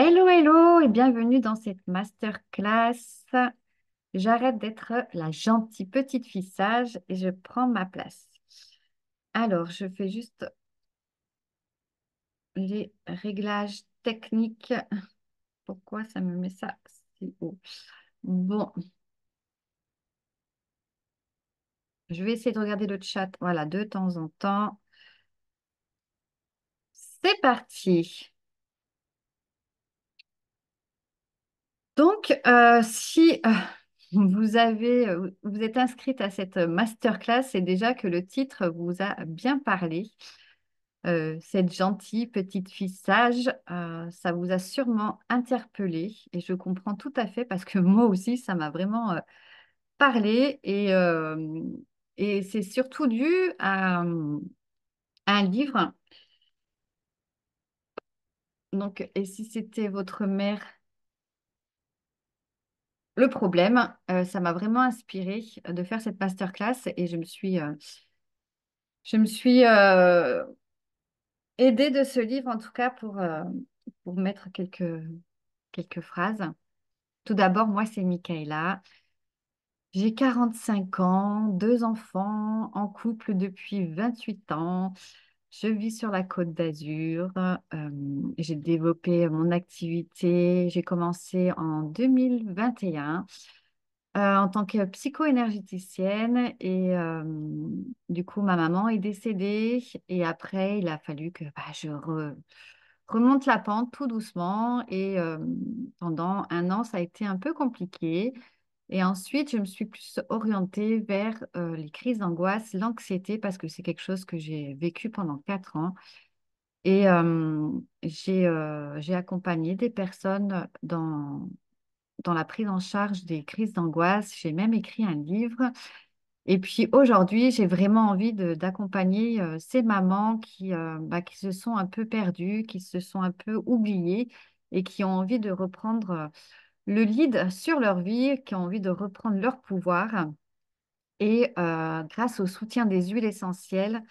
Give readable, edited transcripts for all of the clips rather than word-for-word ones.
Hello, hello et bienvenue dans cette masterclass. J'arrête d'être la gentille petite fille sage et je prends ma place. Alors, je fais juste les réglages techniques. Pourquoi ça me met ça si haut? Bon, je vais essayer de regarder le chat, voilà, de temps en temps. C'est parti. Donc, si vous êtes inscrite à cette masterclass, c'est déjà que le titre vous a bien parlé. Cette gentille petite fille sage, ça vous a sûrement interpellé et je comprends tout à fait parce que moi aussi, ça m'a vraiment parlé et c'est surtout dû à un livre. Donc, et si c'était votre mère, le problème, ça m'a vraiment inspiré de faire cette masterclass et je me suis aidée de ce livre en tout cas pour mettre quelques phrases. Tout d'abord, moi, c'est Michaela. J'ai 45 ans, deux enfants, en couple depuis 28 ans. Je vis sur la Côte d'Azur. J'ai développé mon activité. J'ai commencé en 2021 en tant que psycho-énergéticienne. Et du coup, ma maman est décédée. Et après, il a fallu que je remonte la pente tout doucement. Et pendant un an, ça a été un peu compliqué. Et ensuite, je me suis plus orientée vers les crises d'angoisse, l'anxiété, parce que c'est quelque chose que j'ai vécu pendant 4 ans. Et j'ai accompagné des personnes dans la prise en charge des crises d'angoisse. J'ai même écrit un livre. Et puis aujourd'hui, j'ai vraiment envie d'accompagner ces mamans qui se sont un peu perdues, qui se sont un peu oubliées et qui ont envie de reprendre le lead sur leur vie, qui ont envie de reprendre leur pouvoir. Et grâce au soutien des huiles essentielles,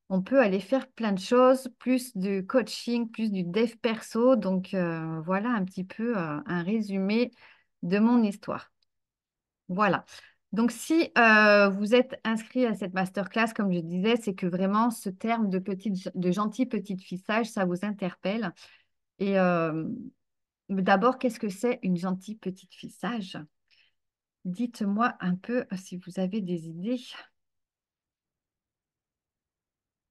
on peut aller faire plein de choses, plus du coaching, plus du dev perso. Donc voilà un petit peu un résumé de mon histoire. Voilà. Donc si vous êtes inscrit à cette masterclass, comme je disais, c'est que vraiment ce terme de gentille petite fille sage, ça vous interpelle. Et d'abord, qu'est-ce que c'est une gentille petite fille sage? Dites-moi un peu si vous avez des idées.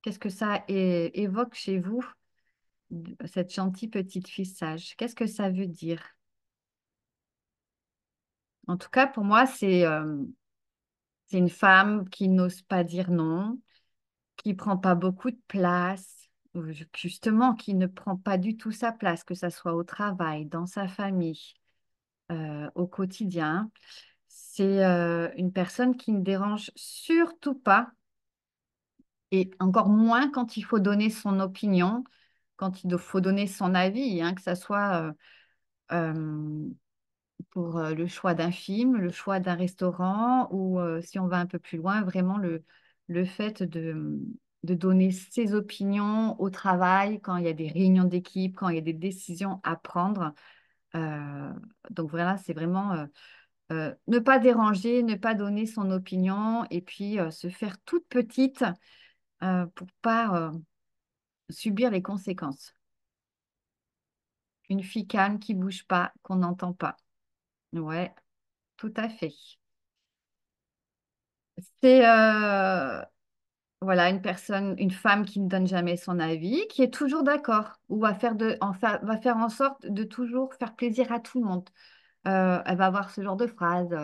Qu'est-ce que ça évoque chez vous, cette gentille petite fille sage? Qu'est-ce que ça veut dire? En tout cas, pour moi, c'est une femme qui n'ose pas dire non, qui prend pas beaucoup de place, ou justement, qui ne prend pas du tout sa place, que ça soit au travail, dans sa famille, au quotidien. C'est une personne qui ne dérange surtout pas, et encore moins quand il faut donner son opinion, quand il faut donner son avis, hein, que ça soit euh, pour le choix d'un film, le choix d'un restaurant, ou si on va un peu plus loin, vraiment le fait de donner ses opinions au travail, quand il y a des réunions d'équipe, quand il y a des décisions à prendre. Euh, donc voilà, c'est vraiment ne pas déranger, ne pas donner son opinion, et puis se faire toute petite pour pas subir les conséquences. Une fille calme qui bouge pas, qu'on n'entend pas. Ouais, tout à fait. C'est voilà, une personne, une femme qui ne donne jamais son avis, qui est toujours d'accord ou va faire en sorte de toujours faire plaisir à tout le monde. Elle va avoir ce genre de phrase,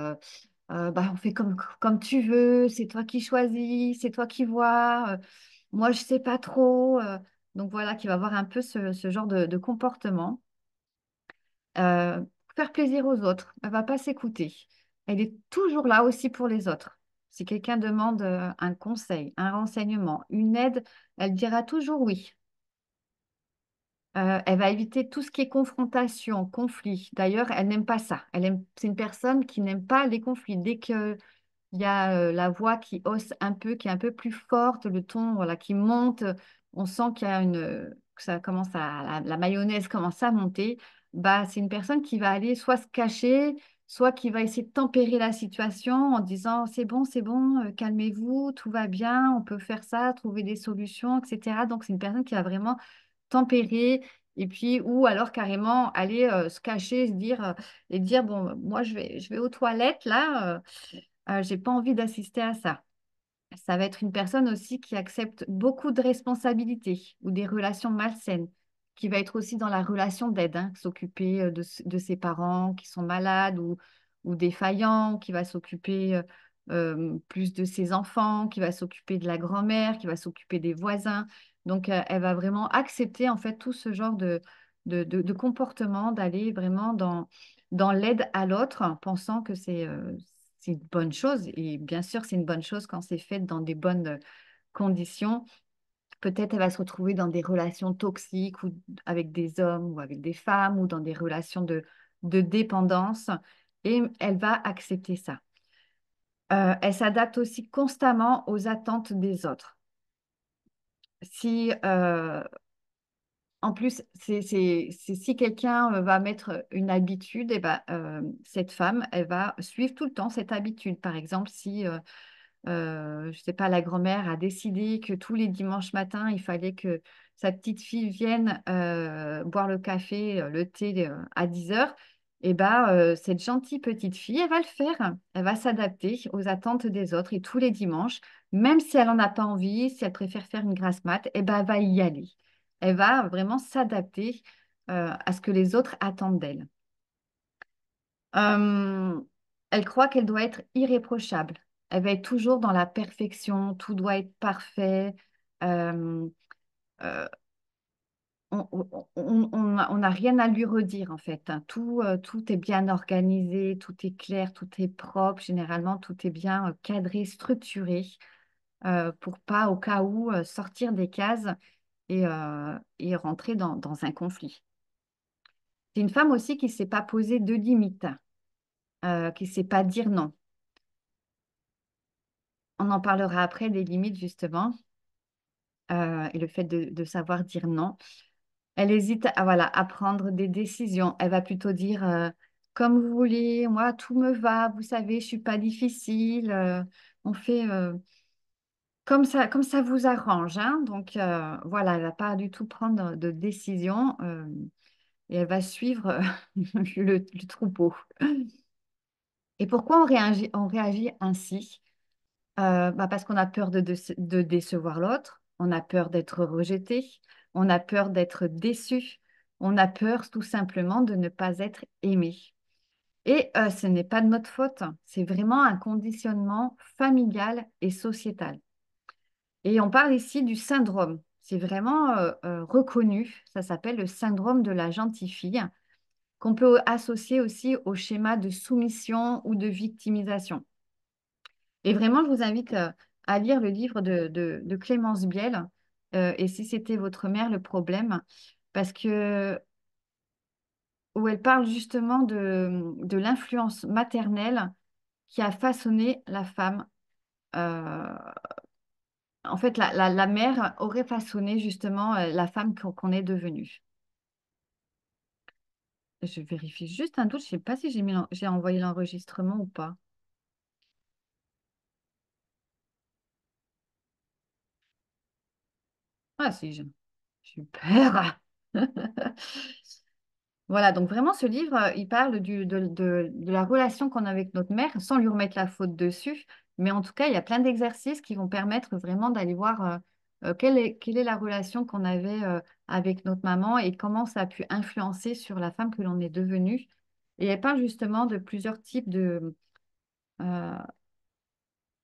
on fait comme tu veux, c'est toi qui choisis, c'est toi qui vois, moi je sais pas trop. Donc voilà, qui va avoir un peu ce genre de comportement. Euh, Faire plaisir aux autres. Elle va pas s'écouter. Elle est toujours là aussi pour les autres. Si quelqu'un demande un conseil, un renseignement, une aide, elle dira toujours oui. Elle va éviter tout ce qui est confrontation, conflit. D'ailleurs, elle n'aime pas ça. C'est une personne qui n'aime pas les conflits. Dès qu'il y a la voix qui hausse un peu, qui est un peu plus forte, le ton voilà, qui monte, on sent qu'il y a que ça commence la mayonnaise commence à monter. bah, c'est une personne qui va aller soit se cacher, soit qui va essayer de tempérer la situation en disant c'est bon, calmez-vous, tout va bien, on peut faire ça, trouver des solutions, etc. Donc, c'est une personne qui va vraiment tempérer et puis, ou alors carrément aller se cacher, se dire, et dire, bon, moi, je vais aux toilettes là, j'ai pas envie d'assister à ça. Ça va être une personne aussi qui accepte beaucoup de responsabilités ou des relations malsaines, qui va être aussi dans la relation d'aide, hein, s'occuper de ses parents qui sont malades ou défaillants, qui va s'occuper plus de ses enfants, qui va s'occuper de la grand-mère, qui va s'occuper des voisins. Donc, elle va vraiment accepter en fait tout ce genre de comportement, d'aller vraiment dans l'aide à l'autre, en pensant que c'est une bonne chose. Et bien sûr, c'est une bonne chose quand c'est fait dans des bonnes conditions. Peut-être elle va se retrouver dans des relations toxiques ou avec des hommes ou avec des femmes ou dans des relations de dépendance. Et elle va accepter ça. Elle s'adapte aussi constamment aux attentes des autres. Si, en plus, si quelqu'un va mettre une habitude, et ben, cette femme, elle va suivre tout le temps cette habitude. Par exemple, si je sais pas, la grand-mère a décidé que tous les dimanches matins, il fallait que sa petite fille vienne boire le café, le thé à 10 heures. Et ben, cette gentille petite fille, elle va le faire. Elle va s'adapter aux attentes des autres. Et tous les dimanches, même si elle n'en a pas envie, si elle préfère faire une grasse mat, et ben, elle va y aller. Elle va vraiment s'adapter à ce que les autres attendent d'elle. Euh, Elle croit qu'elle doit être irréprochable. Elle va être toujours dans la perfection, tout doit être parfait. Euh, euh, on n'a rien à lui redire en fait, hein. Tout est bien organisé, tout est clair, tout est propre. Généralement, tout est bien cadré, structuré pour pas au cas où sortir des cases et rentrer dans un conflit. C'est une femme aussi qui ne sait pas poser de limites, qui ne sait pas dire non. On en parlera après des limites, justement, et le fait de savoir dire non. Elle hésite à, voilà, à prendre des décisions. Elle va plutôt dire comme vous voulez, moi, tout me va, vous savez, je suis pas difficile, on fait comme ça vous arrange, hein. Donc, voilà, elle va pas du tout prendre de décision et elle va suivre le troupeau. Et pourquoi on réagit ainsi? Bah, parce qu'on a peur de décevoir l'autre, on a peur d'être rejeté, on a peur d'être déçu, on a peur tout simplement de ne pas être aimé. Et ce n'est pas de notre faute, c'est vraiment un conditionnement familial et sociétal. Et on parle ici du syndrome. C'est vraiment reconnu, ça s'appelle le syndrome de la gentille fille, qu'on peut associer aussi au schéma de soumission ou de victimisation. Et vraiment, je vous invite à lire le livre de Clémence Biel, Et si c'était votre mère le problème, parce que où elle parle justement de l'influence maternelle qui a façonné la femme. Euh, En fait, la mère aurait façonné justement la femme qu'on est devenue. Je vérifie juste un doute, je ne sais pas si j'ai envoyé l'enregistrement ou pas. Ah si, super. Voilà, donc vraiment, ce livre, il parle de la relation qu'on a avec notre mère, sans lui remettre la faute dessus. Mais en tout cas, il y a plein d'exercices qui vont permettre vraiment d'aller voir quelle est la relation qu'on avait avec notre maman et comment ça a pu influencer sur la femme que l'on est devenue. Et elle parle justement de plusieurs types euh,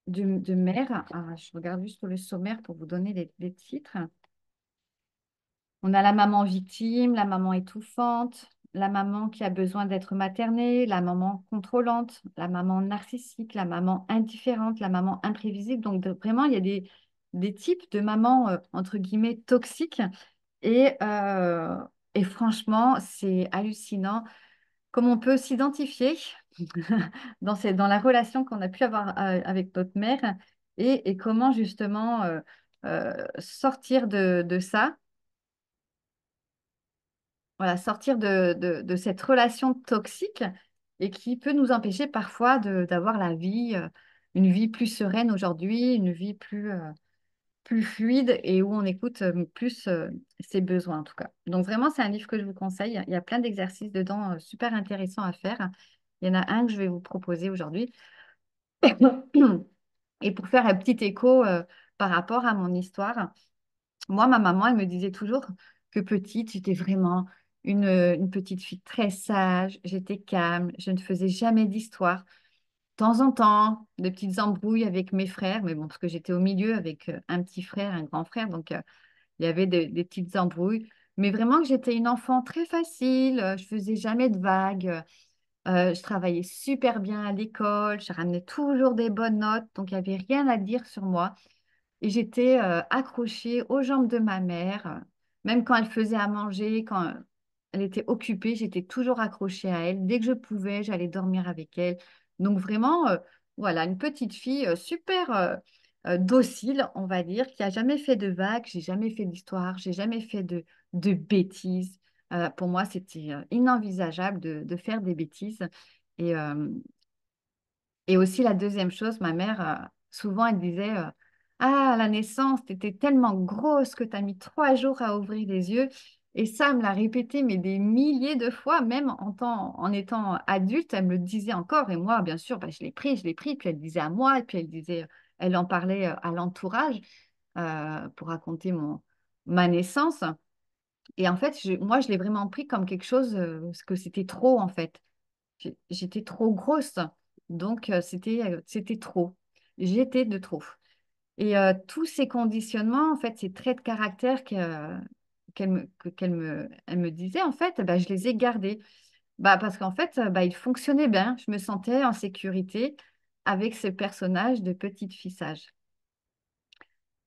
de mères. Ah, je regarde juste le sommaire pour vous donner les titres. On a la maman victime, la maman étouffante, la maman qui a besoin d'être maternée, la maman contrôlante, la maman narcissique, la maman indifférente, la maman imprévisible. Donc vraiment, il y a des types de mamans, entre guillemets, toxiques. Et, euh, et franchement, c'est hallucinant comme on peut s'identifier dans la relation qu'on a pu avoir avec notre mère et comment justement sortir de ça voilà, sortir de cette relation toxique et qui peut nous empêcher parfois d'avoir la vie, une vie plus sereine aujourd'hui, une vie plus fluide et où on écoute plus ses besoins en tout cas. Donc vraiment, c'est un livre que je vous conseille. Il y a plein d'exercices dedans super intéressants à faire. Il y en a un que je vais vous proposer aujourd'hui. Et pour faire un petit écho par rapport à mon histoire, moi, ma maman, elle me disait toujours que petite, j'étais vraiment une petite fille très sage, j'étais calme, je ne faisais jamais d'histoire. De temps en temps, des petites embrouilles avec mes frères, mais bon, parce que j'étais au milieu avec un petit frère, un grand frère, donc il y avait des petites embrouilles. Mais vraiment que j'étais une enfant très facile, je faisais jamais de vagues, je travaillais super bien à l'école, je ramenais toujours des bonnes notes, donc il n'y avait rien à dire sur moi. Et j'étais accrochée aux jambes de ma mère, même quand elle faisait à manger, quand elle était occupée, j'étais toujours accrochée à elle. Dès que je pouvais, j'allais dormir avec elle. Donc vraiment, voilà, une petite fille super docile, on va dire, qui a jamais fait de vagues, j'ai jamais fait d'histoire, j'ai jamais fait de bêtises. Pour moi, c'était inenvisageable de faire des bêtises. Et, et aussi, la deuxième chose, ma mère, souvent, elle disait ah, à la naissance, tu étais tellement grosse que tu as mis 3 jours à ouvrir les yeux. Et ça, elle me l'a répété, mais des milliers de fois, même en étant adulte, elle me le disait encore. Et moi, bien sûr, bah, je l'ai pris. Puis elle disait à moi, et puis elle disait, elle en parlait à l'entourage pour raconter ma naissance. Et en fait, moi, je l'ai vraiment pris comme quelque chose, parce que c'était trop, en fait. J'étais trop grosse, donc c'était trop. J'étais de trop. Et tous ces conditionnements, en fait, ces traits de caractère elle me disait, en fait, bah, je les ai gardés. Bah, parce qu'en fait, bah, ils fonctionnaient bien. Je me sentais en sécurité avec ce personnage de petite fille sage.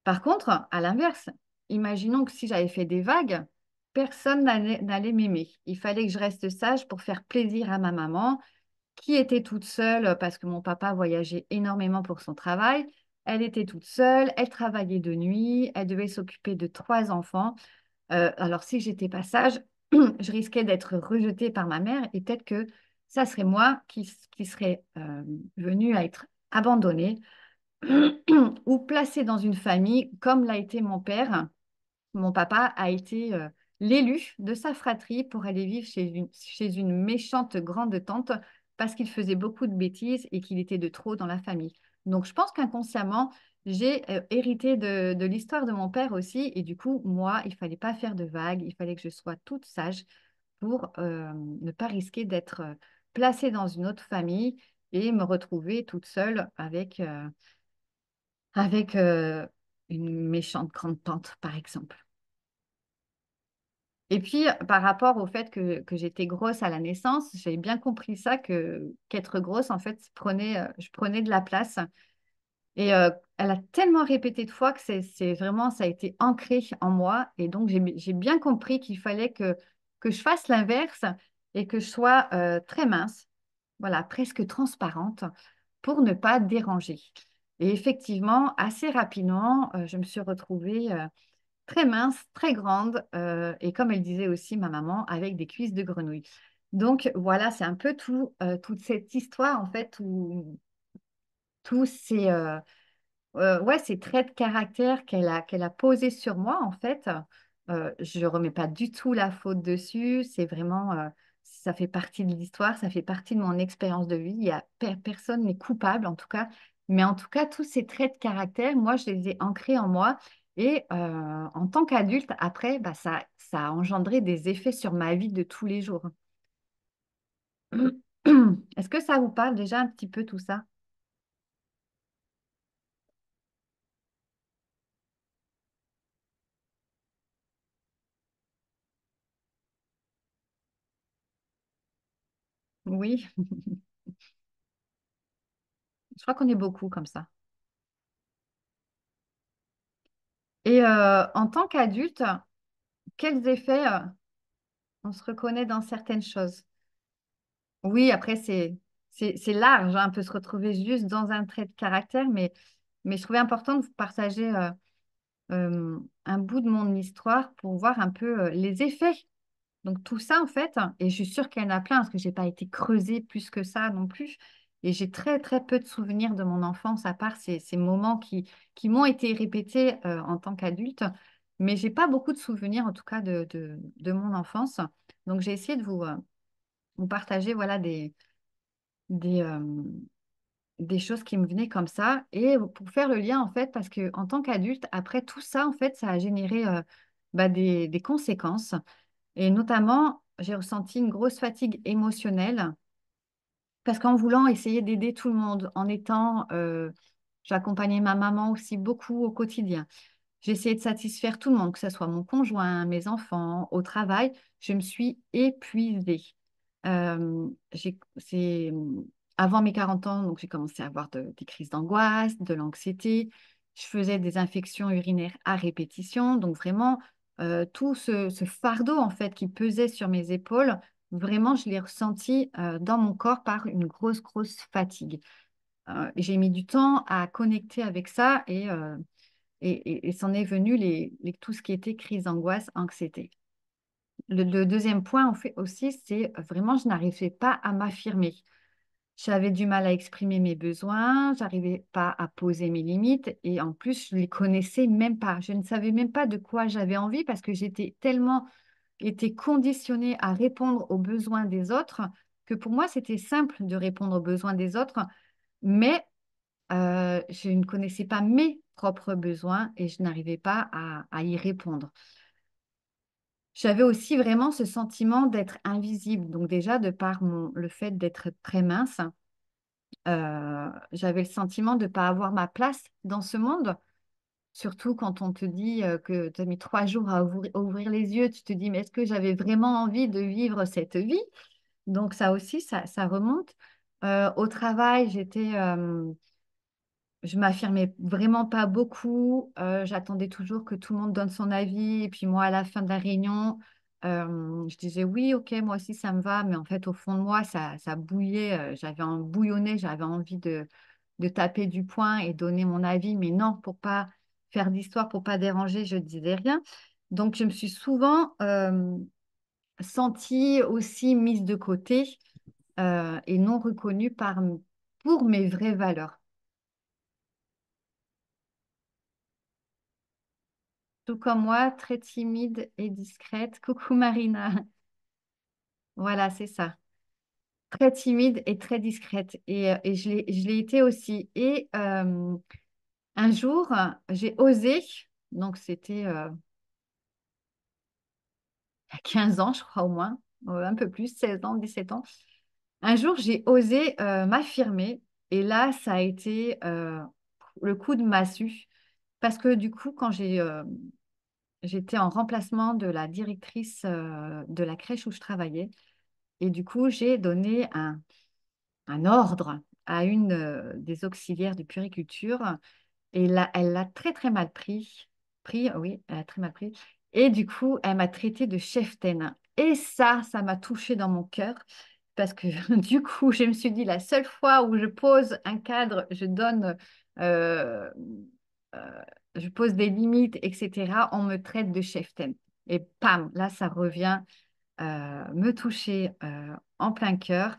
Par contre, à l'inverse, imaginons que si j'avais fait des vagues, personne n'allait m'aimer. Il fallait que je reste sage pour faire plaisir à ma maman qui était toute seule parce que mon papa voyageait énormément pour son travail. Elle était toute seule, elle travaillait de nuit, elle devait s'occuper de 3 enfants. Alors si j'étais pas sage, je risquais d'être rejetée par ma mère et peut-être que ça serait moi qui serais venue à être abandonnée ou placée dans une famille comme l'a été mon père. Mon papa a été l'élu de sa fratrie pour aller vivre chez une méchante grande tante parce qu'il faisait beaucoup de bêtises et qu'il était de trop dans la famille. Donc, je pense qu'inconsciemment, j'ai hérité de l'histoire de mon père aussi. Et du coup, moi, il fallait pas faire de vagues, il fallait que je sois toute sage pour ne pas risquer d'être placée dans une autre famille et me retrouver toute seule avec une méchante grande tante, par exemple. Et puis, par rapport au fait que j'étais grosse à la naissance, j'ai bien compris ça, qu'être grosse, en fait, je prenais de la place. Et elle a tellement répété de fois que c'est vraiment, ça a été ancré en moi. Et donc, j'ai bien compris qu'il fallait que je fasse l'inverse et que je sois très mince, voilà, presque transparente, pour ne pas déranger. Et effectivement, assez rapidement, je me suis retrouvée très mince, très grande, et comme elle disait aussi ma maman, avec des cuisses de grenouille. Donc voilà, c'est un peu toute cette histoire en fait où tous ces traits de caractère qu'elle a posés sur moi en fait, je ne remets pas du tout la faute dessus. C'est vraiment, ça fait partie de l'histoire, ça fait partie de mon expérience de vie. Il y a personne n'est coupable en tout cas. Mais en tout cas, tous ces traits de caractère, moi, je les ai ancrés en moi. Et en tant qu'adulte, après, bah, ça a engendré des effets sur ma vie de tous les jours. Est-ce que ça vous parle déjà un petit peu tout ça? Oui, je crois qu'on est beaucoup comme ça. Et en tant qu'adulte, quels effets on se reconnaît dans certaines choses? Oui, après, c'est large, hein, on peut se retrouver juste dans un trait de caractère, mais je trouvais important de vous partager un bout de mon histoire pour voir un peu les effets Donc tout ça, en fait, et je suis sûre qu'il y en a plein, parce que j'ai pas été creusée plus que ça non plus. Et j'ai très, très peu de souvenirs de mon enfance, à part ces moments qui m'ont été répétés en tant qu'adulte. Mais j'ai pas beaucoup de souvenirs, en tout cas, de mon enfance. Donc j'ai essayé de vous partager voilà, des, euh, des choses qui me venaient comme ça. Et pour faire le lien, en fait, parce que en tant qu'adulte, après tout ça, en fait, ça a généré des conséquences. Et notamment, j'ai ressenti une grosse fatigue émotionnelle parce qu'en voulant essayer d'aider tout le monde, j'accompagnais ma maman aussi beaucoup au quotidien. J'essayais de satisfaire tout le monde, que ce soit mon conjoint, mes enfants, au travail. Je me suis épuisée. C'est avant mes 40 ans, donc j'ai commencé à avoir des crises d'angoisse, de l'anxiété. Je faisais des infections urinaires à répétition. Donc vraiment, tout ce fardeau en fait qui pesait sur mes épaules, vraiment, je l'ai ressenti dans mon corps par une grosse, grosse fatigue. J'ai mis du temps à connecter avec ça et c'en est venu tout ce qui était crise d'angoisse, anxiété. Le deuxième point en fait, aussi, c'est vraiment, je n'arrivais pas à m'affirmer. J'avais du mal à exprimer mes besoins, j'arrivais pas à poser mes limites et en plus, je les connaissais même pas. Je ne savais même pas de quoi j'avais envie parce que j'étais tellement été conditionnée à répondre aux besoins des autres que pour moi, c'était simple de répondre aux besoins des autres, mais je ne connaissais pas mes propres besoins et je n'arrivais pas à y répondre. J'avais aussi vraiment ce sentiment d'être invisible. Donc déjà, de par le fait d'être très mince, j'avais le sentiment de ne pas avoir ma place dans ce monde. Surtout quand on te dit que tu as mis 3 jours à ouvrir les yeux, tu te dis, mais est-ce que j'avais vraiment envie de vivre cette vie? Donc ça aussi, ça remonte. Au travail, je m'affirmais vraiment pas beaucoup. J'attendais toujours que tout le monde donne son avis. Et puis moi, à la fin de la réunion, je disais oui, ok, moi aussi ça me va. Mais en fait, au fond de moi, ça bouillait. J'avais un bouillonné. J'avais envie de taper du poing et donner mon avis. Mais non, pour pas faire d'histoire, pour pas déranger, je disais rien. Donc, je me suis souvent sentie aussi mise de côté et non reconnue pour mes vraies valeurs. Tout comme moi, très timide et discrète. Coucou Marina. Voilà, c'est ça. Très timide et très discrète. Et je l'ai été aussi. Et un jour, j'ai osé, donc c'était il y a 15 ans, je crois au moins, un peu plus, 16 ans, 17 ans. Un jour, j'ai osé m'affirmer. Et là, ça a été le coup de massue. Parce que du coup, quand j'étais en remplacement de la directrice de la crèche où je travaillais. Et du coup, j'ai donné un ordre à une des auxiliaires de puériculture. Et là, elle l'a très, très mal pris. Oui, elle a très mal pris. Et du coup, elle m'a traité de cheftaine. Et ça m'a touchée dans mon cœur. Parce que du coup, je me suis dit, la seule fois où je pose un cadre, euh, euh, je pose des limites, etc., on me traite de cheftaine. Et pam, là, ça revient me toucher en plein cœur.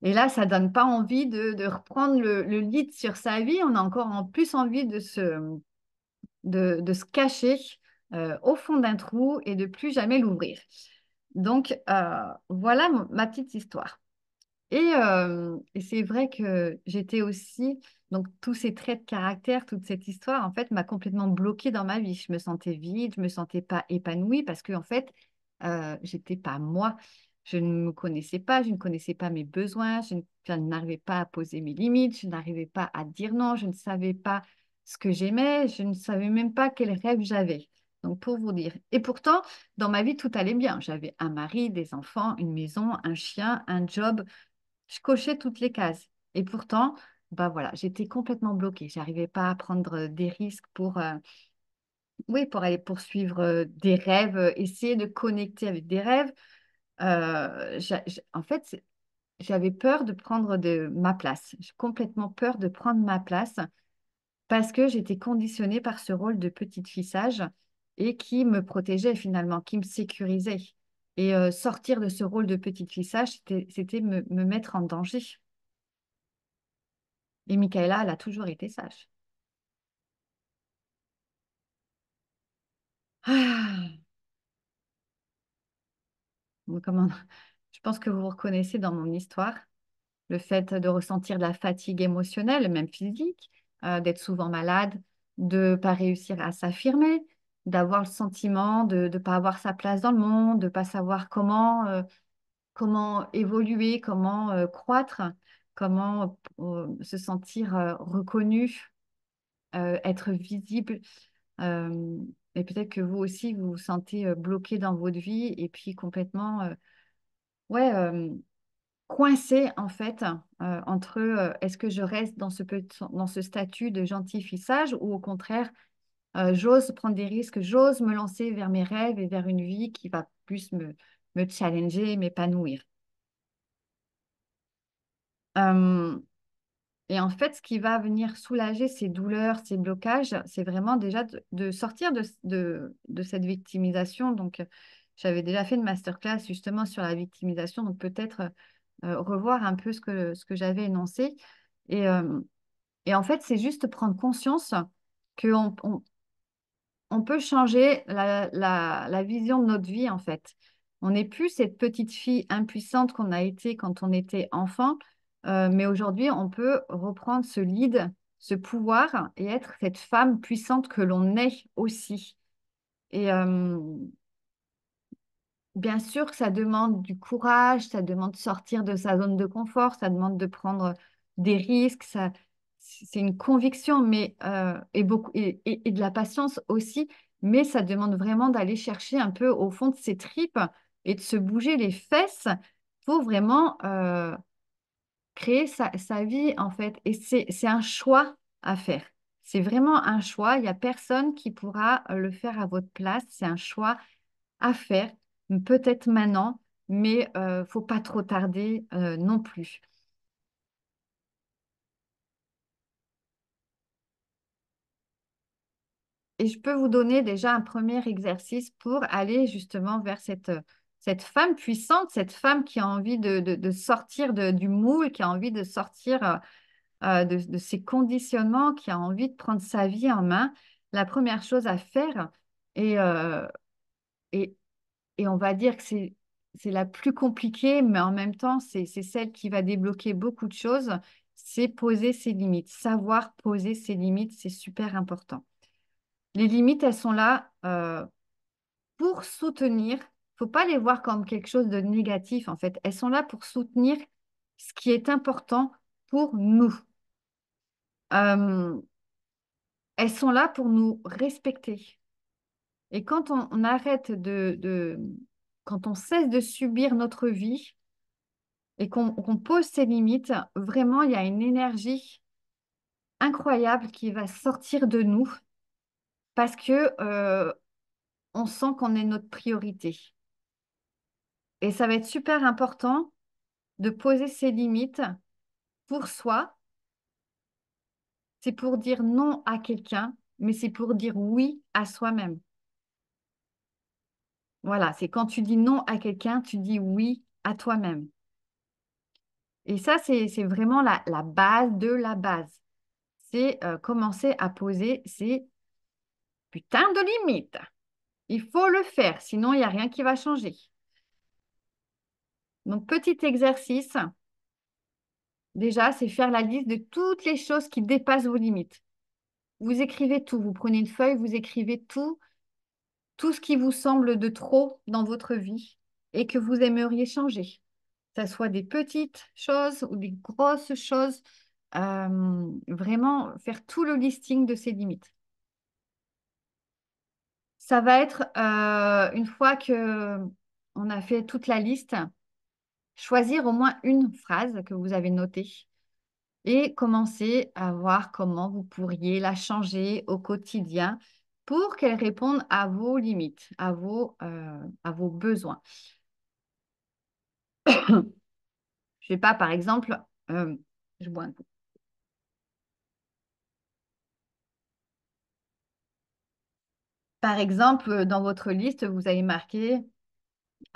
Et là, ça donne pas envie de reprendre le lead sur sa vie. On a encore en plus envie de se cacher au fond d'un trou et de plus jamais l'ouvrir. Donc, voilà ma petite histoire. Et c'est vrai que j'étais aussi, donc tous ces traits de caractère, toute cette histoire, en fait, m'a complètement bloquée dans ma vie. Je me sentais vide, je me sentais pas épanouie parce que, en fait, j'étais pas moi. Je ne me connaissais pas, je ne connaissais pas mes besoins, je n'arrivais pas à poser mes limites, je n'arrivais pas à dire non, je ne savais pas ce que j'aimais, je ne savais même pas quel rêve j'avais. Donc, pour vous dire. Et pourtant, dans ma vie, tout allait bien. J'avais un mari, des enfants, une maison, un chien, un job. Je cochais toutes les cases. Et pourtant, bah voilà, j'étais complètement bloquée. J'arrivais pas à prendre des risques oui, pour aller poursuivre des rêves, essayer de connecter avec des rêves. En fait, j'avais peur de prendre ma place. J'ai complètement peur de prendre ma place parce que j'étais conditionnée par ce rôle de petite fille sage et qui me protégeait finalement, qui me sécurisait. Et sortir de ce rôle de petite fille sage, c'était me mettre en danger. Et Michaela, elle a toujours été sage. Ah, bon, je pense que vous vous reconnaissez dans mon histoire. Le fait de ressentir de la fatigue émotionnelle, même physique, d'être souvent malade, de ne pas réussir à s'affirmer, d'avoir le sentiment de ne pas avoir sa place dans le monde, de ne pas savoir comment évoluer, comment croître, comment se sentir reconnu, être visible. Euh, et peut-être que vous aussi, vous vous sentez bloqué dans votre vie et puis complètement ouais, coincé en fait entre est-ce que je reste dans ce statut de gentille fille sage ou au contraire, j'ose prendre des risques, j'ose me lancer vers mes rêves et vers une vie qui va plus me challenger, m'épanouir. Euh, Et en fait, ce qui va venir soulager ces douleurs, ces blocages, c'est vraiment déjà de sortir de cette victimisation. Donc, j'avais déjà fait une masterclass justement sur la victimisation, donc peut-être revoir un peu ce que j'avais énoncé. Et, euh, et en fait, c'est juste prendre conscience qu'on on peut changer la vision de notre vie, en fait. On n'est plus cette petite fille impuissante qu'on a été quand on était enfant, mais aujourd'hui, on peut reprendre ce lead, ce pouvoir et être cette femme puissante que l'on est aussi. Et, bien sûr que ça demande du courage, ça demande de sortir de sa zone de confort, ça demande de prendre des risques, c'est une conviction, mais et de la patience aussi, mais ça demande vraiment d'aller chercher un peu au fond de ses tripes et de se bouger les fesses pour vraiment créer sa vie en fait. Et c'est un choix à faire. C'est vraiment un choix. Il n'y a personne qui pourra le faire à votre place. C'est un choix à faire, peut-être maintenant, mais faut pas trop tarder non plus. Et je peux vous donner déjà un premier exercice pour aller justement vers cette femme puissante, cette femme qui a envie de sortir du moule, qui a envie de sortir de ses conditionnements, qui a envie de prendre sa vie en main. La première chose à faire, et, euh, et, et on va dire que c'est la plus compliquée, mais en même temps, c'est celle qui va débloquer beaucoup de choses, c'est poser ses limites. Savoir poser ses limites, c'est super important. Les limites, elles sont là pour soutenir. Faut pas les voir comme quelque chose de négatif, en fait. Elles sont là pour soutenir ce qui est important pour nous. Euh, Elles sont là pour nous respecter. Et quand on arrête quand on cesse de subir notre vie, et qu'on pose ses limites, vraiment, il y a une énergie incroyable qui va sortir de nous parce que on sent qu'on est notre priorité. Et ça va être super important de poser ses limites pour soi. C'est pour dire non à quelqu'un, mais c'est pour dire oui à soi-même. Voilà, c'est quand tu dis non à quelqu'un, tu dis oui à toi-même. Et ça, c'est vraiment la base de la base. C'est commencer à poser ces putains de limites. Il faut le faire, sinon il n'y a rien qui va changer. Donc, petit exercice, déjà, c'est faire la liste de toutes les choses qui dépassent vos limites. Vous écrivez tout, vous prenez une feuille, vous écrivez tout ce qui vous semble de trop dans votre vie et que vous aimeriez changer. Que ce soit des petites choses ou des grosses choses, vraiment faire tout le listing de ces limites. Ça va être, une fois que on a fait toute la liste, choisir au moins une phrase que vous avez notée et commencer à voir comment vous pourriez la changer au quotidien pour qu'elle réponde à vos limites, à vos besoins. Je sais pas, par exemple, euh, je bois un coup. Par exemple, dans votre liste, vous avez marqué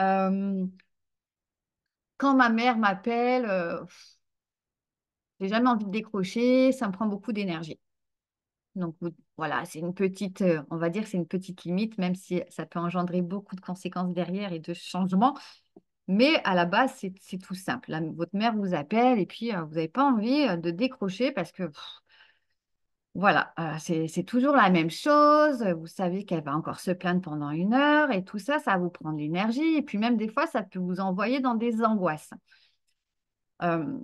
Euh, Quand ma mère m'appelle, j'ai jamais envie de décrocher, ça me prend beaucoup d'énergie. Donc voilà, c'est une petite, on va dire, que c'est une petite limite, même si ça peut engendrer beaucoup de conséquences derrière et de changements. Mais à la base, c'est tout simple. Votre mère vous appelle et puis vous n'avez pas envie de décrocher parce que voilà, c'est toujours la même chose. Vous savez qu'elle va encore se plaindre pendant 1 heure et tout ça, ça va vous prendre de l'énergie. Et puis même des fois, ça peut vous envoyer dans des angoisses. Euh,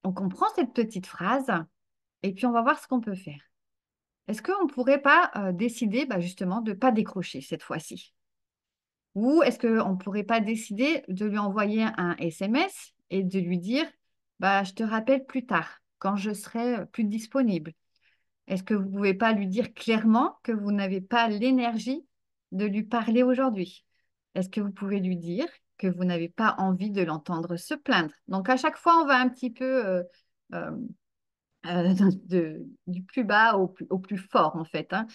on comprend cette petite phrase et puis on va voir ce qu'on peut faire. Est-ce qu'on ne pourrait pas décider bah, justement de ne pas décrocher cette fois-ci? Ou est-ce qu'on ne pourrait pas décider de lui envoyer un SMS et de lui dire, bah, je te rappelle plus tard, quand je serai plus disponible? Est-ce que vous ne pouvez pas lui dire clairement que vous n'avez pas l'énergie de lui parler aujourd'hui? Est-ce que vous pouvez lui dire que vous n'avez pas envie de l'entendre se plaindre? Donc à chaque fois, on va un petit peu euh, du plus bas au plus fort, en fait, hein.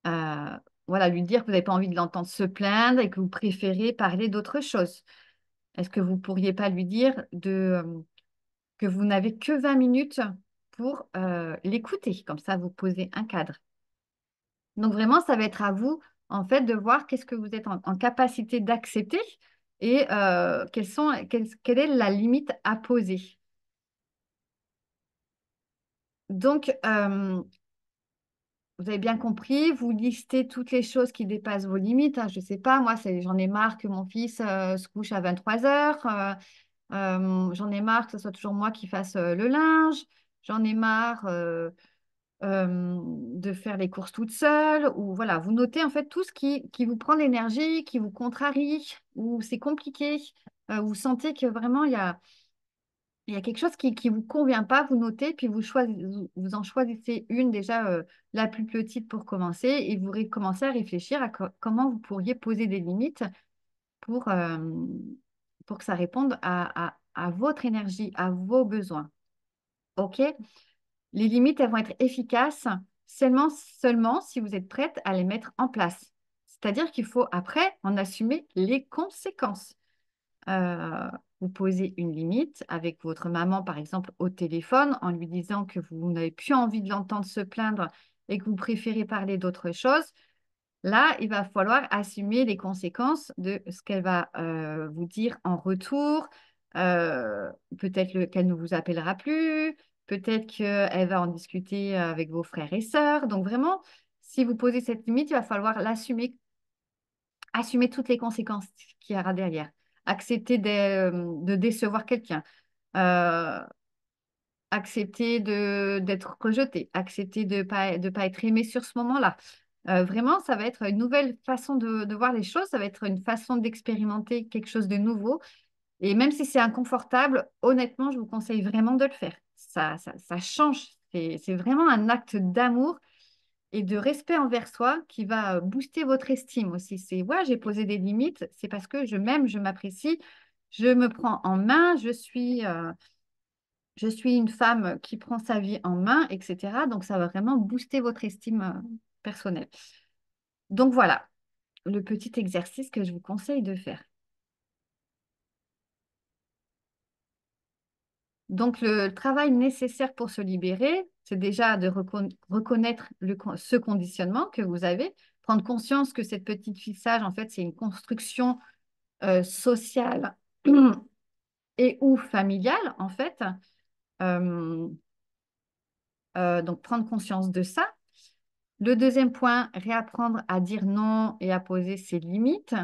Euh, voilà, lui dire que vous n'avez pas envie de l'entendre se plaindre et que vous préférez parler d'autre chose. Est-ce que vous ne pourriez pas lui dire que vous n'avez que 20 minutes pour l'écouter? Comme ça, vous posez un cadre. Donc vraiment, ça va être à vous, en fait, de voir qu'est-ce que vous êtes en capacité d'accepter et quelle est la limite à poser. Donc, vous avez bien compris, vous listez toutes les choses qui dépassent vos limites, hein. Je ne sais pas, moi, j'en ai marre que mon fils se couche à 23 heures. J'en ai marre que ce soit toujours moi qui fasse le linge. J'en ai marre de faire les courses toute seule. Ou voilà, vous notez en fait tout ce qui vous prend de l'énergie, qui vous contrarie, ou c'est compliqué. Vous sentez que vraiment il y a quelque chose qui vous convient pas, vous notez, puis vous en choisissez une déjà la plus petite pour commencer et vous recommencez à réfléchir à comment vous pourriez poser des limites pour, euh, pour que ça réponde à votre énergie, à vos besoins. OK? Les limites, elles vont être efficaces seulement si vous êtes prête à les mettre en place. C'est-à-dire qu'il faut après en assumer les conséquences. euh, vous posez une limite avec votre maman, par exemple, au téléphone, en lui disant que vous n'avez plus envie de l'entendre se plaindre et que vous préférez parler d'autre chose. Là, il va falloir assumer les conséquences de ce qu'elle va vous dire en retour. Euh, Peut-être qu'elle ne vous appellera plus, peut-être qu'elle va en discuter avec vos frères et sœurs. Donc vraiment, si vous posez cette limite, il va falloir l'assumer, assumer toutes les conséquences qu'il y aura derrière. Accepter de décevoir quelqu'un, euh, accepter d'être rejeté, accepter de pas être aimé sur ce moment-là. Vraiment, ça va être une nouvelle façon de voir les choses, ça va être une façon d'expérimenter quelque chose de nouveau. Et même si c'est inconfortable, honnêtement, je vous conseille vraiment de le faire. Ça change. C'est vraiment un acte d'amour et de respect envers soi qui va booster votre estime aussi. C'est, ouais, j'ai posé des limites, c'est parce que je m'aime, je m'apprécie, je me prends en main, je suis une femme qui prend sa vie en main, etc. Donc, ça va vraiment booster votre estime personnelle. Donc, voilà le petit exercice que je vous conseille de faire. Donc, le travail nécessaire pour se libérer, c'est déjà de reconnaître ce conditionnement que vous avez, prendre conscience que cette petite fixage, en fait, c'est une construction sociale et ou familiale, en fait. Euh, donc, prendre conscience de ça. Le deuxième point, réapprendre à dire non et à poser ses limites.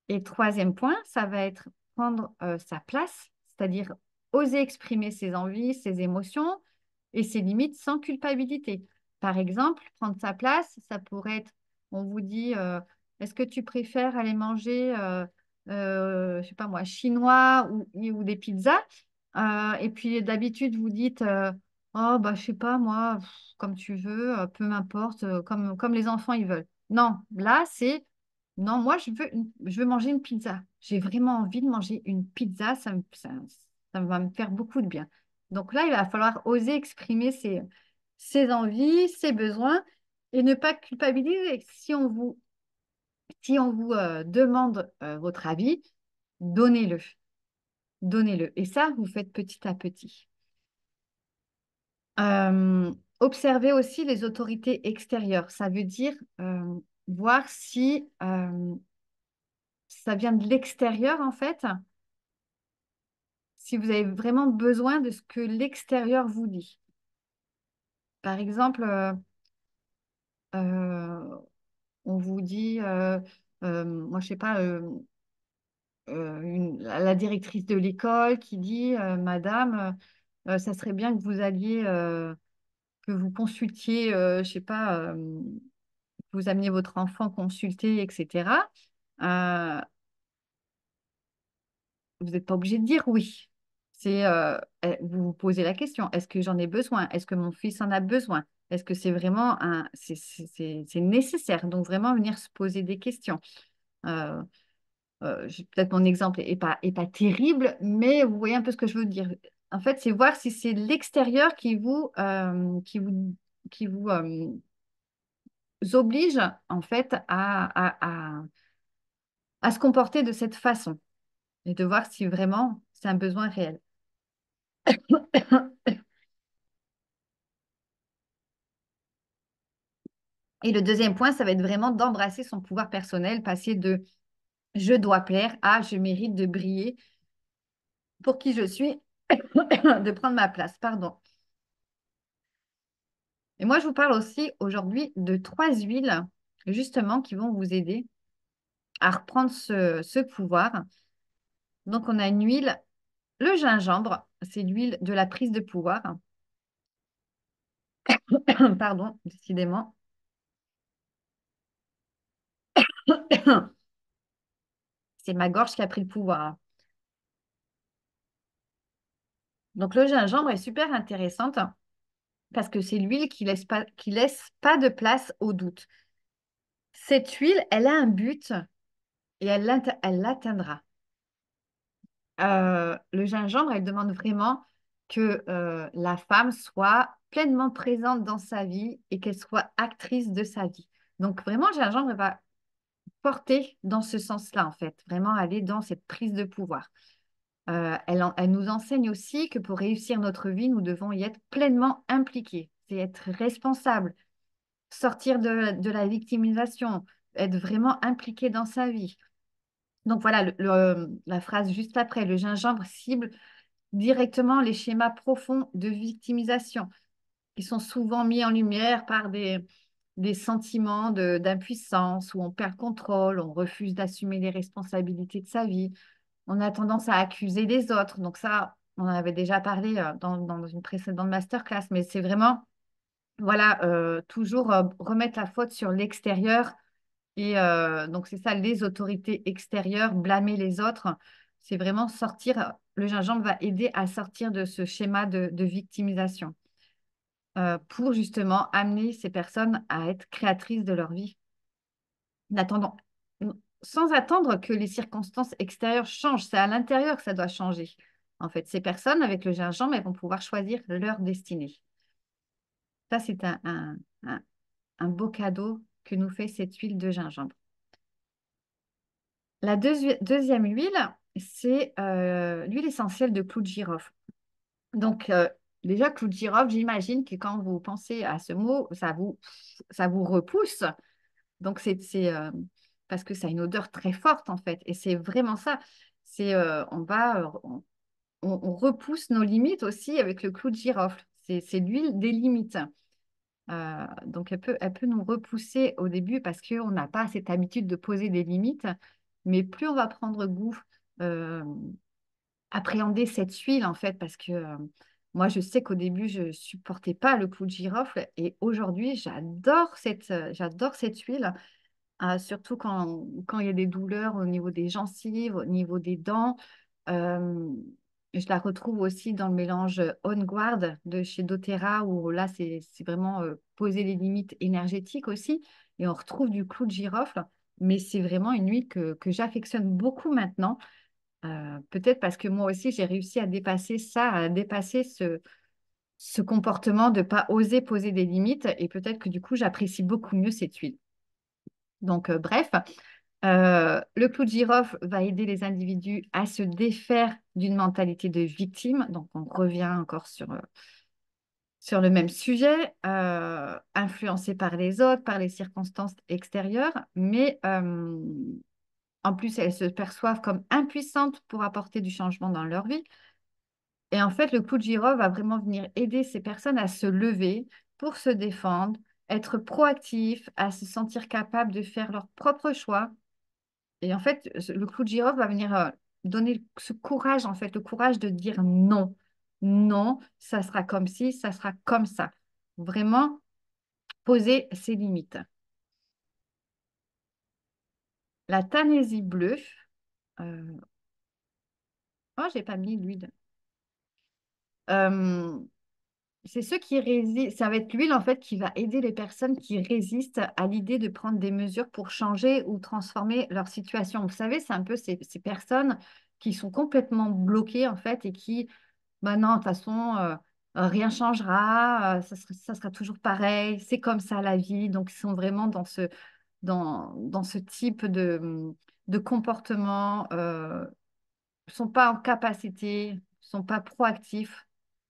Et troisième point, ça va être prendre sa place, c'est-à-dire oser exprimer ses envies, ses émotions et ses limites sans culpabilité. Par exemple, prendre sa place, ça pourrait être, on vous dit, est-ce que tu préfères aller manger, je sais pas moi, chinois ou des pizzas? Et puis d'habitude, vous dites, oh, bah, je sais pas moi, pff, comme tu veux, peu m'importe, comme les enfants ils veulent. Non, là, c'est non, moi, je veux manger une pizza. J'ai vraiment envie de manger une pizza. Ça va me faire beaucoup de bien. Donc là, il va falloir oser exprimer ses envies, ses besoins et ne pas culpabiliser. Si on vous Si on vous demande votre avis, donnez-le. Donnez-le. Et ça, vous faites petit à petit. Observez aussi les autorités extérieures. Ça veut dire voir si ça vient de l'extérieur, en fait, si vous avez vraiment besoin de ce que l'extérieur vous dit. Par exemple, euh, on vous dit, moi, je sais pas, la directrice de l'école qui dit, Madame, ça serait bien que vous alliez, que vous consultiez, je sais pas, que vous ameniez votre enfant consulter, etc. Euh, vous n'êtes pas obligé de dire oui. Vous vous posez la question, est-ce que j'en ai besoin? Est-ce que mon fils en a besoin? Est-ce que c'est vraiment c'est nécessaire? Donc vraiment venir se poser des questions. Euh, Peut-être mon exemple est pas terrible, mais vous voyez un peu ce que je veux dire. En fait, c'est voir si c'est l'extérieur qui vous oblige en fait à se comporter de cette façon et de voir si vraiment c'est un besoin réel. Et le deuxième point, ça va être vraiment d'embrasser son pouvoir personnel, passer de je dois plaire à je mérite de briller pour qui je suis, de prendre ma place, pardon. Et moi, je vous parle aussi aujourd'hui de trois huiles, justement, qui vont vous aider à reprendre ce pouvoir. Donc, on a une huile, le gingembre, c'est l'huile de la prise de pouvoir. Pardon, décidément. C'est ma gorge qui a pris le pouvoir. Donc, le gingembre est super intéressante parce que c'est l'huile qui laisse pas de place au doute. Cette huile, elle a un but et elle l'atteindra. Le gingembre, elle demande vraiment que la femme soit pleinement présente dans sa vie et qu'elle soit actrice de sa vie. Donc vraiment, le gingembre elle va porter dans ce sens-là, en fait, vraiment aller dans cette prise de pouvoir. Elle nous enseigne aussi que pour réussir notre vie, nous devons y être pleinement impliqués, c'est être responsable, sortir de la victimisation, être vraiment impliqué dans sa vie. Donc voilà, la phrase juste après, le gingembre cible directement les schémas profonds de victimisation qui sont souvent mis en lumière par des sentiments d'impuissance où on perd le contrôle, on refuse d'assumer les responsabilités de sa vie, on a tendance à accuser les autres. Donc ça, on en avait déjà parlé dans une précédente masterclass, mais c'est vraiment, voilà, toujours remettre la faute sur l'extérieur et donc, c'est ça, les autorités extérieures, blâmer les autres, c'est vraiment sortir, le gingembre va aider à sortir de ce schéma de victimisation pour justement amener ces personnes à être créatrices de leur vie, n'attendant, sans attendre que les circonstances extérieures changent. C'est à l'intérieur que ça doit changer. En fait, ces personnes, avec le gingembre, elles vont pouvoir choisir leur destinée. Ça, c'est un beau cadeau que nous fait cette huile de gingembre. La deuxième huile, c'est l'huile essentielle de clou de girofle. Donc, déjà, clou de girofle, j'imagine que quand vous pensez à ce mot, ça vous repousse. Donc, parce que ça a une odeur très forte, en fait. Et c'est vraiment ça. On repousse nos limites aussi avec le clou de girofle. C'est l'huile des limites. Donc, elle peut nous repousser au début parce qu'on n'a pas cette habitude de poser des limites. Mais plus on va prendre goût, euh, appréhender cette huile, en fait, parce que moi, je sais qu'au début, je ne supportais pas le clou de girofle. Et aujourd'hui, j'adore cette huile, surtout quand il y a des douleurs au niveau des gencives, au niveau des dents. Euh, je la retrouve aussi dans le mélange On Guard de chez doTERRA, où là, c'est vraiment poser les limites énergétiques aussi. Et on retrouve du clou de girofle, mais c'est vraiment une huile que j'affectionne beaucoup maintenant. Peut-être parce que moi aussi, j'ai réussi à dépasser ça, à dépasser ce comportement de ne pas oser poser des limites. Et peut-être que du coup, j'apprécie beaucoup mieux cette huile. Donc, bref. Le clou de girofle va aider les individus à se défaire d'une mentalité de victime. Donc, on revient encore sur le même sujet, influencé par les autres, par les circonstances extérieures, mais en plus, elles se perçoivent comme impuissantes pour apporter du changement dans leur vie. Et en fait, le clou de girofle va vraiment venir aider ces personnes à se lever pour se défendre, être proactifs, à se sentir capables de faire leurs propres choix. Et en fait, le clou de girofle va venir donner ce courage, en fait, le courage de dire non. Non, ça sera comme ci, ça sera comme ça. Vraiment poser ses limites. La Tanésie bleue, euh, oh, j'ai pas mis l'huile. Euh, c'est ceux qui résistent, ça va être l'huile en fait qui va aider les personnes qui résistent à l'idée de prendre des mesures pour changer ou transformer leur situation. Vous savez, c'est un peu ces personnes qui sont complètement bloquées en fait et qui, bah non, de toute façon, rien changera, ça sera toujours pareil, c'est comme ça la vie. Donc, ils sont vraiment dans ce type de comportement, ne sont pas en capacité, ne sont pas proactifs,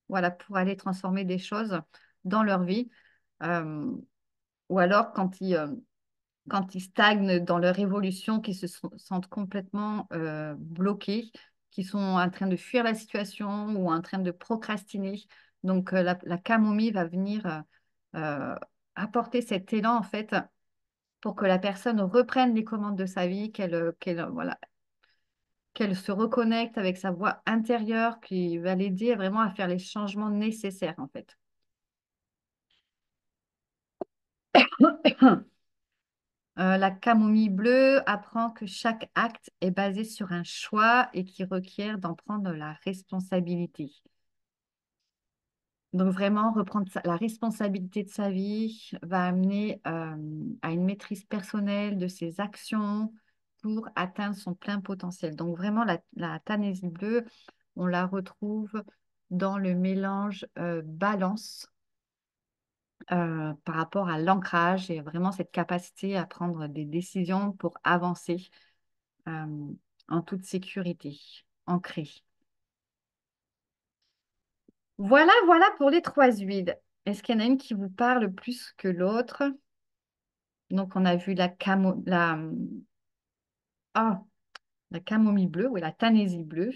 voilà, pour aller transformer des choses dans leur vie. Euh, ou alors quand ils stagnent dans leur évolution, qu'ils sentent complètement bloqués, qui sont en train de fuir la situation ou en train de procrastiner. Donc, la camomille va venir euh, apporter cet élan, en fait, pour que la personne reprenne les commandes de sa vie, voilà, qu'elle se reconnecte avec sa voix intérieure qui va l'aider vraiment à faire les changements nécessaires, en fait. La camomille bleue apprend que chaque acte est basé sur un choix et qui requiert d'en prendre la responsabilité. Donc vraiment, reprendre la responsabilité de sa vie va amener à une maîtrise personnelle de ses actions pour atteindre son plein potentiel. Donc vraiment, la Tanésie bleue, on la retrouve dans le mélange balance par rapport à l'ancrage et vraiment cette capacité à prendre des décisions pour avancer euh, en toute sécurité, ancrée. Voilà, voilà pour les trois huiles. Est-ce qu'il y en a une qui vous parle plus que l'autre? Donc, on a vu ah, la camomille bleue, ou la tanésie bleue,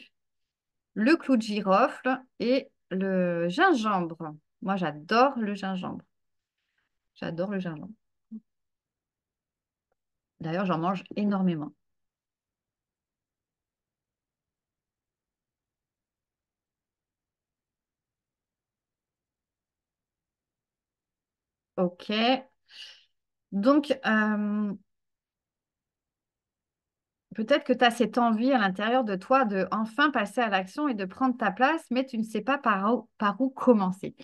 le clou de girofle et le gingembre. Moi, j'adore le gingembre. J'adore le gingembre. D'ailleurs, j'en mange énormément. OK. Donc, peut-être que tu as cette envie à l'intérieur de toi de enfin passer à l'action et de prendre ta place, mais tu ne sais pas par où commencer.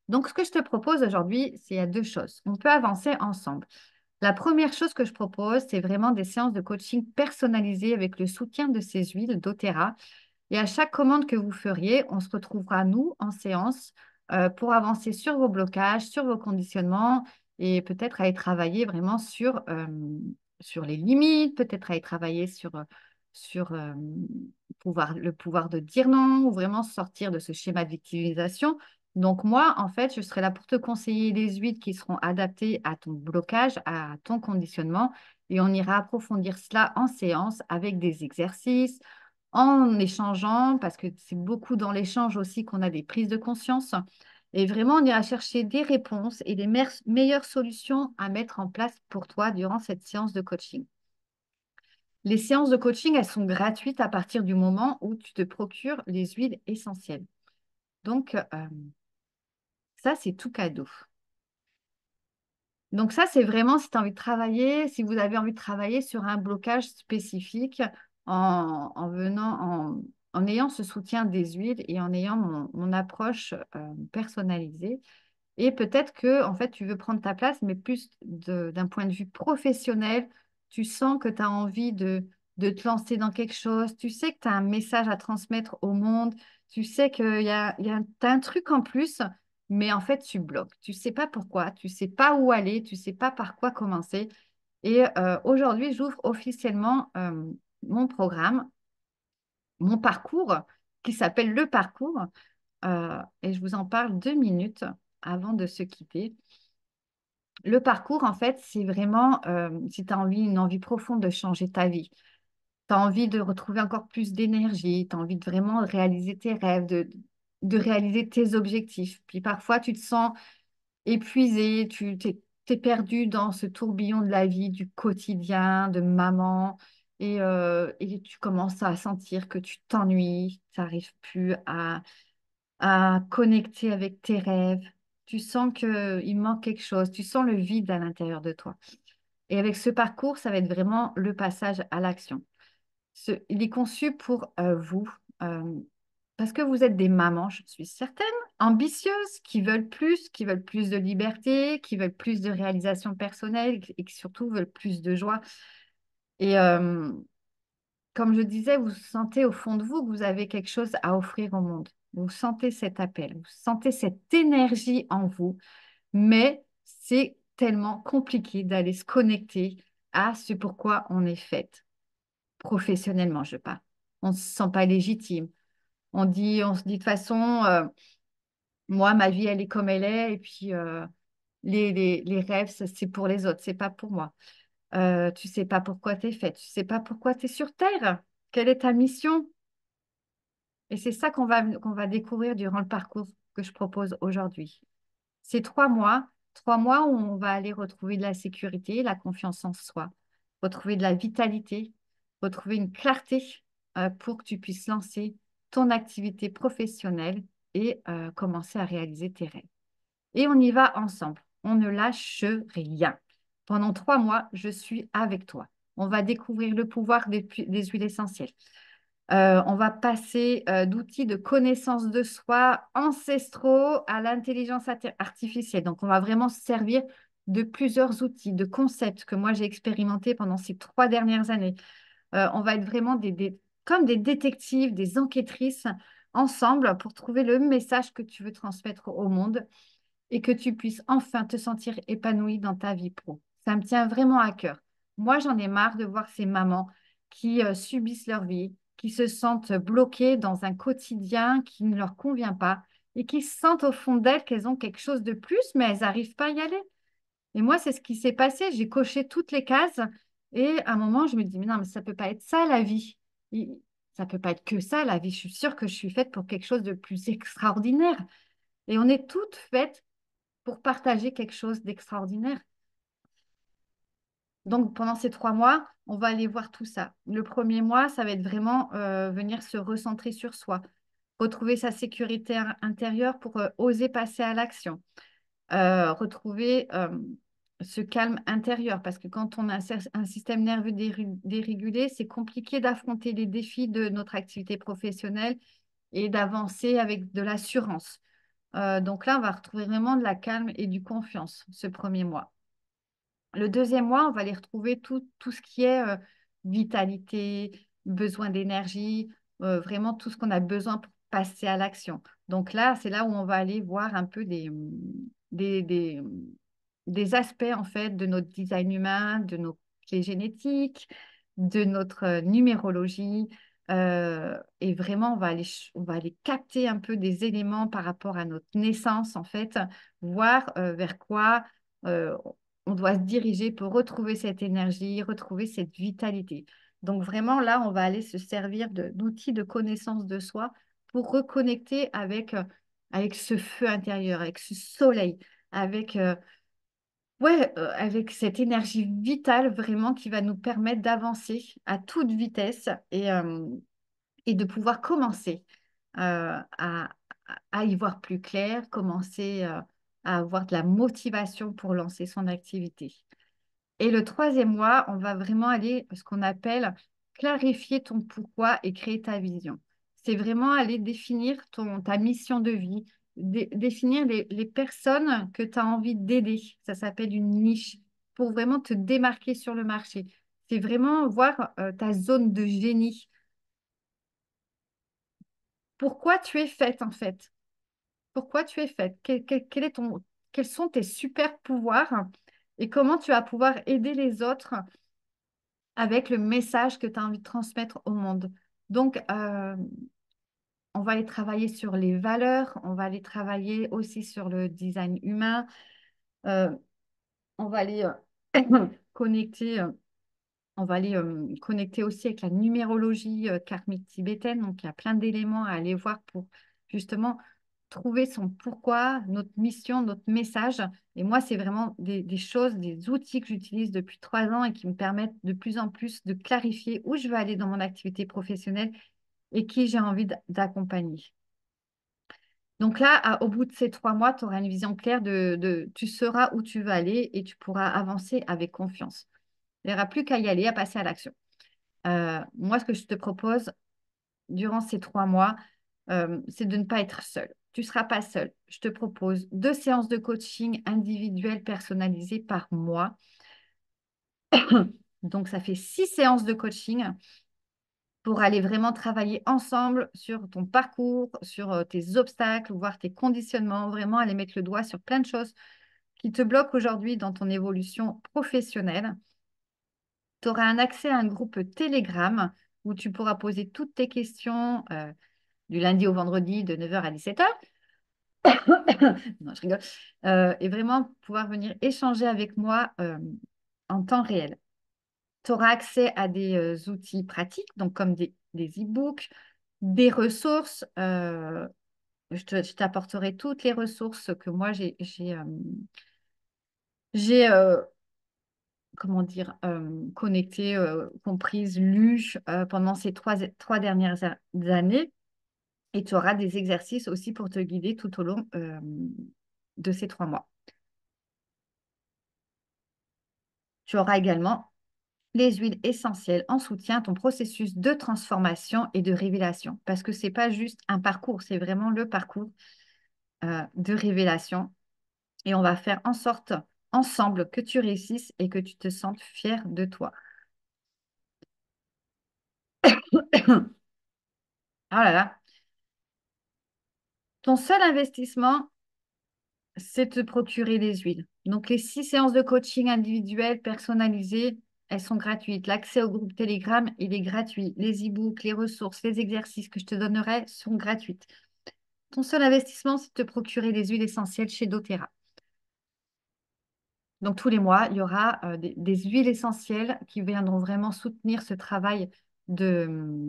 Donc, ce que je te propose aujourd'hui, c'est il y a deux choses. On peut avancer ensemble. La première chose que je propose, c'est vraiment des séances de coaching personnalisées avec le soutien de ces huiles doTERRA. Et à chaque commande que vous feriez, on se retrouvera, nous, en séance pour avancer sur vos blocages, sur vos conditionnements et peut-être aller travailler vraiment sur les limites, peut-être aller travailler sur le pouvoir de dire non ou vraiment sortir de ce schéma de victimisation. Donc moi, en fait, je serai là pour te conseiller les huiles qui seront adaptées à ton blocage, à ton conditionnement et on ira approfondir cela en séance avec des exercices en échangeant, parce que c'est beaucoup dans l'échange aussi qu'on a des prises de conscience. Et vraiment, on ira chercher des réponses et les meilleures solutions à mettre en place pour toi durant cette séance de coaching. Les séances de coaching, elles sont gratuites à partir du moment où tu te procures les huiles essentielles. Donc, ça, c'est tout cadeau. Donc ça, c'est vraiment si tu as envie de travailler, si vous avez envie de travailler sur un blocage spécifique en ayant ce soutien des huiles et en ayant mon approche personnalisée. Et peut-être que en fait, tu veux prendre ta place, mais plus d'un point de vue professionnel, tu sens que tu as envie de te lancer dans quelque chose, tu sais que tu as un message à transmettre au monde, tu sais t'as un truc en plus, mais en fait, tu bloques. Tu sais pas pourquoi, tu sais pas où aller, tu sais pas par quoi commencer. Et aujourd'hui, j'ouvre officiellement mon programme, mon parcours, qui s'appelle Le Parcours. Et je vous en parle 2 minutes avant de se quitter. Le parcours, en fait, c'est vraiment, si tu as une envie profonde de changer ta vie, tu as envie de retrouver encore plus d'énergie, tu as envie de vraiment réaliser tes rêves, de réaliser tes objectifs. Puis parfois, tu te sens épuisé, t'es perdu dans ce tourbillon de la vie, du quotidien, de maman, et tu commences à sentir que tu t'ennuies, tu n'arrives plus à connecter avec tes rêves. Tu sens qu'il manque quelque chose, tu sens le vide à l'intérieur de toi. Et avec ce parcours, ça va être vraiment le passage à l'action. Il est conçu pour vous, euh, parce que vous êtes des mamans, je suis certaine, ambitieuses, qui veulent plus de liberté, qui veulent plus de réalisation personnelle et qui surtout veulent plus de joie. Et comme je disais, vous sentez au fond de vous que vous avez quelque chose à offrir au monde. Vous sentez cet appel, vous sentez cette énergie en vous, mais c'est tellement compliqué d'aller se connecter à ce pourquoi on est faite, professionnellement, je parle. On ne se sent pas légitime. On se dit de façon, moi, ma vie, elle est comme elle est, et puis les rêves, c'est pour les autres, c'est pas pour moi. Tu sais pas pourquoi tu es faite, tu sais pas pourquoi tu es sur Terre. Quelle est ta mission? Et c'est ça qu'on va découvrir durant le parcours que je propose aujourd'hui. C'est 3 mois où on va aller retrouver de la sécurité, la confiance en soi, retrouver de la vitalité, retrouver une clarté pour que tu puisses lancer ton activité professionnelle et commencer à réaliser tes rêves. Et on y va ensemble. On ne lâche rien. Pendant 3 mois, je suis avec toi. On va découvrir le pouvoir des huiles essentielles. On va passer d'outils de connaissance de soi ancestraux à l'intelligence artificielle. Donc, on va vraiment se servir de plusieurs outils, de concepts que moi j'ai expérimentés pendant ces 3 dernières années. On va être vraiment comme des détectives, des enquêtrices ensemble pour trouver le message que tu veux transmettre au monde et que tu puisses enfin te sentir épanouie dans ta vie pro. Ça me tient vraiment à cœur. Moi, j'en ai marre de voir ces mamans qui subissent leur vie, qui se sentent bloquées dans un quotidien qui ne leur convient pas et qui sentent au fond d'elles qu'elles ont quelque chose de plus, mais elles n'arrivent pas à y aller. Et moi, c'est ce qui s'est passé. J'ai coché toutes les cases et à un moment, je me dis, mais non, mais ça ne peut pas être ça la vie. Ça ne peut pas être que ça la vie. Je suis sûre que je suis faite pour quelque chose de plus extraordinaire. Et on est toutes faites pour partager quelque chose d'extraordinaire. Donc, pendant ces 3 mois, on va aller voir tout ça. Le premier mois, ça va être vraiment venir se recentrer sur soi, retrouver sa sécurité intérieure pour oser passer à l'action, retrouver ce calme intérieur, parce que quand on a un système nerveux dérégulé, c'est compliqué d'affronter les défis de notre activité professionnelle et d'avancer avec de l'assurance. Donc là, on va retrouver vraiment de la calme et du confiance ce premier mois. Le deuxième mois, on va aller retrouver tout ce qui est vitalité, besoin d'énergie, vraiment tout ce qu'on a besoin pour passer à l'action. Donc là, c'est là où on va aller voir un peu des, des, des aspects en fait de notre design humain, de nos clés génétiques, de notre numérologie. Et vraiment, on va aller capter un peu des éléments par rapport à notre naissance, en fait, voir vers quoi euh, on doit se diriger pour retrouver cette énergie, retrouver cette vitalité. Donc vraiment, là, on va aller se servir d'outils de connaissance de soi pour reconnecter avec ce feu intérieur, avec ce soleil, avec, ouais, avec cette énergie vitale vraiment qui va nous permettre d'avancer à toute vitesse et de pouvoir commencer à y voir plus clair, commencer à avoir de la motivation pour lancer son activité. Et le troisième mois, on va vraiment aller ce qu'on appelle clarifier ton pourquoi et créer ta vision. C'est vraiment aller définir ta mission de vie, définir les personnes que tu as envie d'aider. Ça s'appelle une niche pour vraiment te démarquer sur le marché. C'est vraiment voir ta zone de génie. Pourquoi tu es faite en fait? Pourquoi tu es faite? Quels sont tes super pouvoirs? et comment tu vas pouvoir aider les autres avec le message que tu as envie de transmettre au monde. Donc, on va aller travailler sur les valeurs, on va aller travailler aussi sur le design humain, euh, on va aller connecter. On va aller connecter aussi avec la numérologie karmique tibétaine. Donc, il y a plein d'éléments à aller voir pour justement trouver son pourquoi, notre mission, notre message. Et moi, c'est vraiment des choses, des outils que j'utilise depuis 3 ans et qui me permettent de plus en plus de clarifier où je veux aller dans mon activité professionnelle et qui j'ai envie d'accompagner. Donc là, au bout de ces 3 mois, tu auras une vision claire tu sauras où tu veux aller et tu pourras avancer avec confiance. Il n'y aura plus qu'à y aller, à passer à l'action. Moi, ce que je te propose durant ces 3 mois, c'est de ne pas être seul. Tu ne seras pas seul. Je te propose 2 séances de coaching individuelles personnalisées par mois. Donc, ça fait 6 séances de coaching pour aller vraiment travailler ensemble sur ton parcours, sur tes obstacles, voir tes conditionnements, vraiment aller mettre le doigt sur plein de choses qui te bloquent aujourd'hui dans ton évolution professionnelle. Tu auras un accès à un groupe Telegram où tu pourras poser toutes tes questions du lundi au vendredi de 9h à 17h. Non, je rigole. Et vraiment pouvoir venir échanger avec moi en temps réel. Tu auras accès à des outils pratiques, donc comme des e-books, des ressources. Je t'apporterai toutes les ressources que moi j'ai comment dire, connectées, comprises, lues pendant ces trois dernières années. Et tu auras des exercices aussi pour te guider tout au long de ces 3 mois. Tu auras également les huiles essentielles en soutien à ton processus de transformation et de révélation. Parce que ce n'est pas juste un parcours, c'est vraiment le parcours de révélation. Et on va faire en sorte ensemble que tu réussisses et que tu te sentes fier de toi. Ah là là. Ton seul investissement, c'est de te procurer des huiles. Donc, les 6 séances de coaching individuelles personnalisées, elles sont gratuites. L'accès au groupe Telegram, il est gratuit. Les e-books, les ressources, les exercices que je te donnerai sont gratuits. Ton seul investissement, c'est de te procurer des huiles essentielles chez doTERRA. Donc, tous les mois, il y aura des huiles essentielles qui viendront vraiment soutenir ce travail de,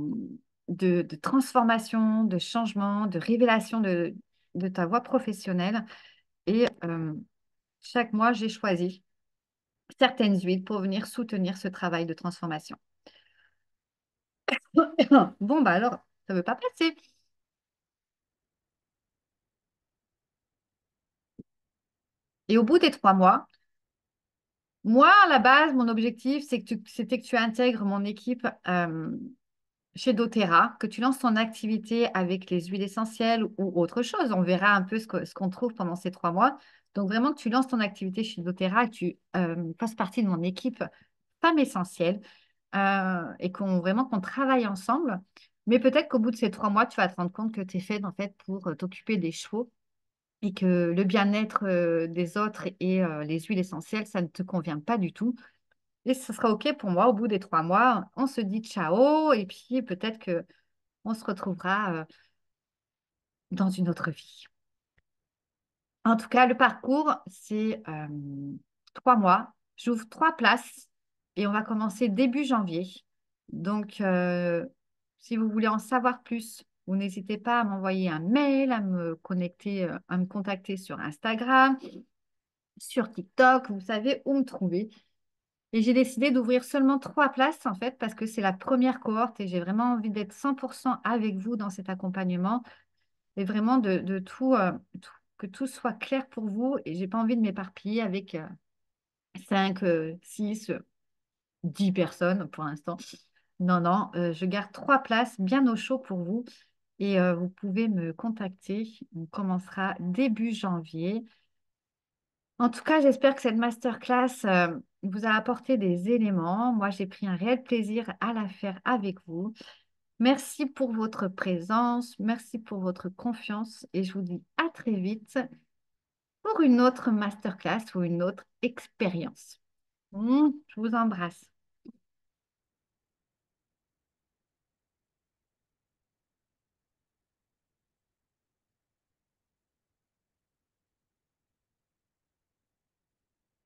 de transformation, de changement, de révélation de ta voie professionnelle. Et chaque mois, j'ai choisi certaines huiles pour venir soutenir ce travail de transformation. Bon, bah alors, ça ne veut pas passer. Et au bout des 3 mois, moi, à la base, mon objectif, c'était que tu intègres mon équipe chez doTERRA, que tu lances ton activité avec les huiles essentielles ou autre chose. On verra un peu ce qu'on trouve pendant ces 3 mois. Donc, vraiment que tu lances ton activité chez doTERRA, que tu fasses partie de mon équipe Femme Essentielle et qu'on travaille ensemble. Mais peut-être qu'au bout de ces 3 mois, tu vas te rendre compte que tu es faite en fait pour t'occuper des chevaux et que le bien-être des autres et les huiles essentielles, ça ne te convient pas du tout. Et ce sera OK pour moi. Au bout des 3 mois, on se dit ciao et puis peut-être que on se retrouvera dans une autre vie. En tout cas, le parcours, c'est 3 mois. J'ouvre 3 places et on va commencer début janvier. Donc, si vous voulez en savoir plus, vous n'hésitez pas à m'envoyer un mail, à me connecter, à me contacter sur Instagram, sur TikTok. Vous savez où me trouver. Et j'ai décidé d'ouvrir seulement 3 places en fait parce que c'est la première cohorte et j'ai vraiment envie d'être 100% avec vous dans cet accompagnement et vraiment de que tout soit clair pour vous. Et j'ai pas envie de m'éparpiller avec 5, 6, 10 personnes pour l'instant. Non, non, je garde 3 places bien au chaud pour vous et vous pouvez me contacter. On commencera début janvier. En tout cas, j'espère que cette masterclass vous a apporté des éléments. Moi, j'ai pris un réel plaisir à la faire avec vous. Merci pour votre présence, merci pour votre confiance et je vous dis à très vite pour une autre masterclass ou une autre expérience. Je vous embrasse.